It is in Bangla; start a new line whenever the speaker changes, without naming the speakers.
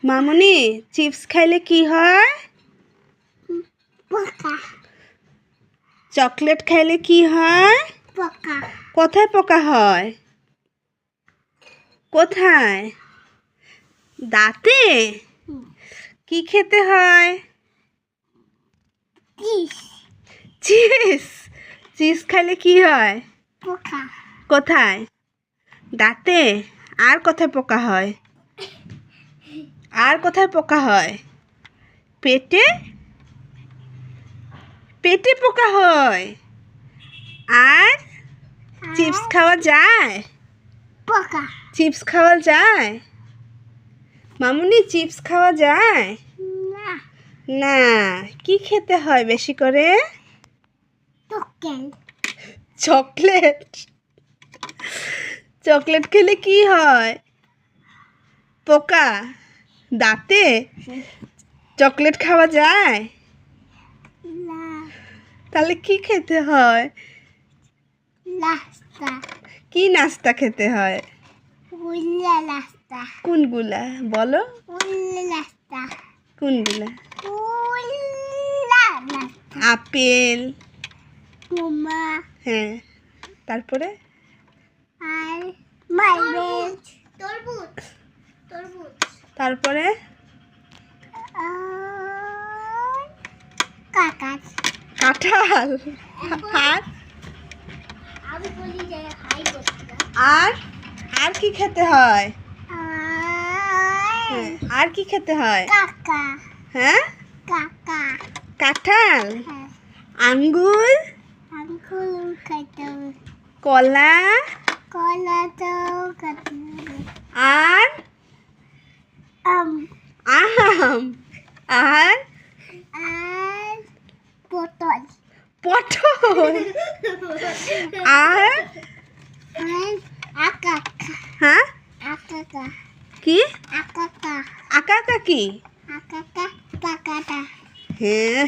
মামুনি চিপস খাইলে কি হয়?
পোকা।
চকলেট খাইলে কি হয়?
পোকা।
কোথায় পোকা হয়? কোথায়? দাঁতে? কি খেতে হয়?
চিজ।
চিজ। চিজ খাইলে কি হয়?
পোকা।
কোথায়? দাঁতে। আর কোথায় পোকা হয়? আর কোথায় পোকা হয়? পেটে? পেটে পোকা হয়। আর চিপস খাওয়া যায়?
পোকা।
চিপস খাওয়া যায়? মামুনি চিপস খাওয়া যায়?
না।
না। কি খেতে হয় বেশি করে? চকলেট। চকলেট খেলে কি হয়? পোকা। দাঁতে? চকলেট খাওয়া যায়?
না।
তাহলে কি খেতে হয়?
নাস্তা।
কি নাস্তা খেতে হয়?
গুল্লা নাস্তা।
কোনগুলা বলো?
গুল্লা নাস্তা।
কোনগুলা?
গুল্লা নাস্তা।
আপেল।
মোমা।
হ্যাঁ, তারপরে?
আর মালবেল। তরমুজ। তরমুজ।
তারপরে?
কাঁঠাল।
কাঁঠাল। আর
আমি বলি যে হাই করতে।
আর আর কি খেতে হয়? আর কি খেতে হয়?
কাকা।
হ্যাঁ,
কাকা।
কাঁঠাল।
হ্যাঁ।
আঙ্গুর।
আঙ্গুর খাইতে হবে।
কলা।
কলা তো খাইতে হবে।
আর
আম।
আম। আর
আর পটল।
পটল। আর
আকাকা।
হ্যাঁ,
আকাকা।
কি?
আকাকা।
আঁকা কি?
আকাকা পাকাটা।
হ্যাঁ।